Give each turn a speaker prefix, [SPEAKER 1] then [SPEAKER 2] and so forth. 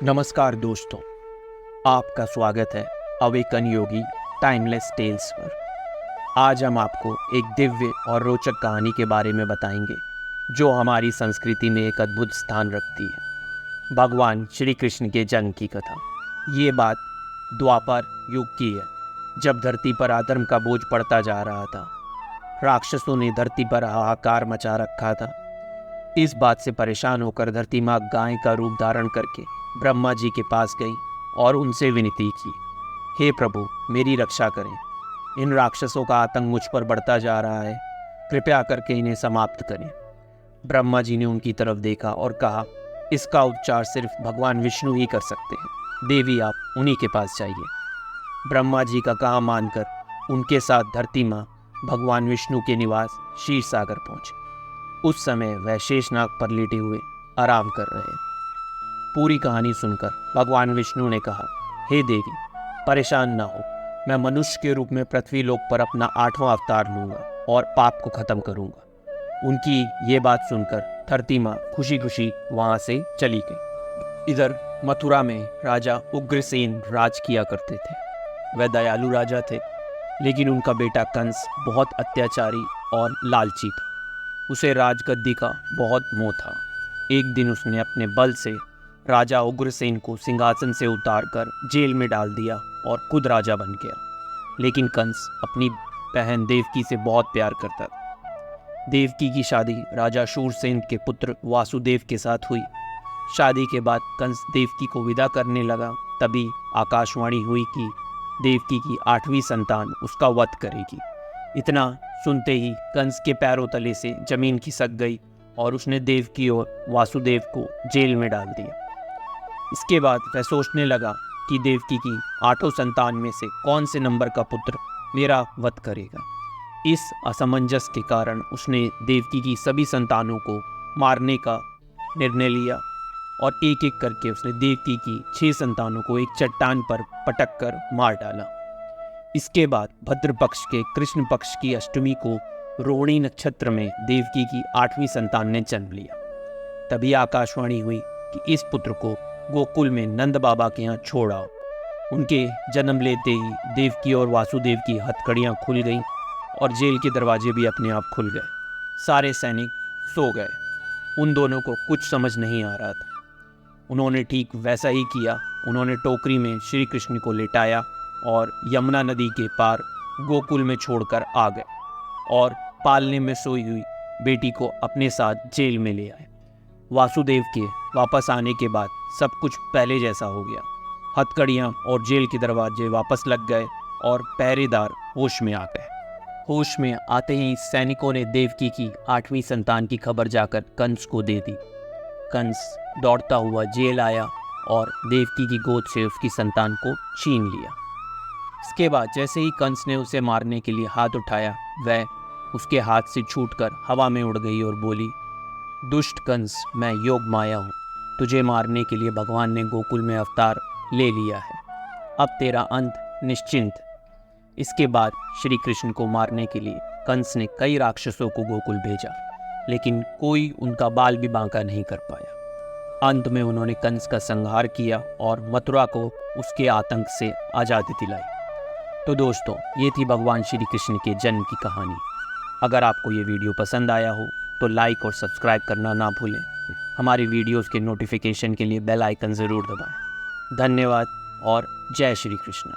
[SPEAKER 1] नमस्कार दोस्तों, आपका स्वागत है अवेकन योगी टाइमलेस टेल्स पर। आज हम आपको एक दिव्य और रोचक कहानी के बारे में बताएंगे जो हमारी संस्कृति में एक अद्भुत स्थान रखती है। भगवान श्री कृष्ण के जन्म की कथा। ये बात द्वापर युग की है, जब धरती पर अधर्म का बोझ पड़ता जा रहा था। राक्षसों ने धरती पर हाहाकार मचा रखा था। इस बात से परेशान होकर धरती माँ गाय का रूप धारण करके ब्रह्मा जी के पास गई और उनसे विनती की, हे प्रभु, मेरी रक्षा करें। इन राक्षसों का आतंक मुझ पर बढ़ता जा रहा है, कृपया करके इन्हें समाप्त करें। ब्रह्मा जी ने उनकी तरफ देखा और कहा, इसका उपचार सिर्फ भगवान विष्णु ही कर सकते हैं। देवी, आप उन्हीं के पास जाइए। ब्रह्मा जी का कहा मानकर उनके साथ धरती माँ भगवान विष्णु के निवास क्षीर सागर पहुंचे। उस समय वह शेषनाग पर लेटे हुए आराम कर रहे। पूरी कहानी सुनकर भगवान विष्णु ने कहा, हे देवी, परेशान ना हो, मैं मनुष्य के रूप में पृथ्वी लोक पर अपना 8वां अवतार लूंगा और पाप को खत्म करूंगा। उनकी ये बात सुनकर धरती माँ खुशी खुशी वहां से चली गई। इधर मथुरा में राजा उग्रसेन राज किया करते थे। वह दयालु राजा थे, लेकिन उनका बेटा कंस बहुत अत्याचारी और लालची था। उसे राजगद्दी का बहुत मोह था। एक दिन उसने अपने बल से राजा उग्रसेन को सिंहासन से उतारकर जेल में डाल दिया और खुद राजा बन गया। लेकिन कंस अपनी बहन देवकी से बहुत प्यार करता था। देवकी की शादी राजा शूरसेन के पुत्र वासुदेव के साथ हुई। शादी के बाद कंस देवकी को विदा करने लगा, तभी आकाशवाणी हुई कि देवकी की 8वीं संतान उसका वध करेगी। इतना सुनते ही कंस के पैरों तले से जमीन खिसक गई और उसने देवकी और वासुदेव को जेल में डाल दिया। इसके बाद वह सोचने लगा कि देवकी की 8 संतान में से कौन से नंबर का पुत्र मेरा वध करेगा। इस असमंजस के कारण उसने देवकी की सभी संतानों को मारने का निर्णय लिया और एक एक करके उसने देवकी की 6 संतानों को एक चट्टान पर पटक कर मार डाला। इसके बाद भद्र पक्ष के कृष्ण पक्ष की अष्टमी को रोहिणी नक्षत्र में देवकी की 8वीं संतान ने जन्म लिया। तभी आकाशवाणी हुई कि इस पुत्र को गोकुल में नंद बाबा के यहाँ छोड़ आओ। उनके जन्म लेते ही देवकी और वासुदेव की हथकड़ियाँ खुल गईं और जेल के दरवाजे भी अपने आप खुल गए। सारे सैनिक सो गए। उन दोनों को कुछ समझ नहीं आ रहा था। उन्होंने ठीक वैसा ही किया। उन्होंने टोकरी में श्री कृष्ण को लेटाया और यमुना नदी के पार गोकुल में छोड़कर आ गए और पालने में सोई हुई बेटी को अपने साथ जेल में ले आए। वासुदेव के वापस आने के बाद सब कुछ पहले जैसा हो गया। हथकड़ियाँ और जेल के दरवाजे वापस लग गए और पहरेदार होश में आ गए। होश में आते ही सैनिकों ने देवकी की 8वीं संतान की खबर जाकर कंस को दे दी। कंस दौड़ता हुआ जेल आया और देवकी की गोद से उसकी संतान को छीन लिया। इसके बाद जैसे ही कंस ने उसे मारने के लिए हाथ उठाया, वह उसके हाथ से छूटकर हवा में उड़ गई और बोली, दुष्ट कंस, मैं योग माया हूँ। तुझे मारने के लिए भगवान ने गोकुल में अवतार ले लिया है। अब तेरा अंत निश्चिंत। इसके बाद श्री कृष्ण को मारने के लिए कंस ने कई राक्षसों को गोकुल भेजा, लेकिन कोई उनका बाल भी बांका नहीं कर पाया। अंत में उन्होंने कंस का संहार किया और मथुरा को उसके आतंक से आज़ादी दिलाई। तो दोस्तों, ये थी भगवान श्री कृष्ण के जन्म की कहानी। अगर आपको ये वीडियो पसंद आया हो तो लाइक और सब्सक्राइब करना ना भूलें। हमारी वीडियोस के नोटिफिकेशन के लिए बेल आइकन ज़रूर दबाएं। धन्यवाद और जय श्री कृष्ण।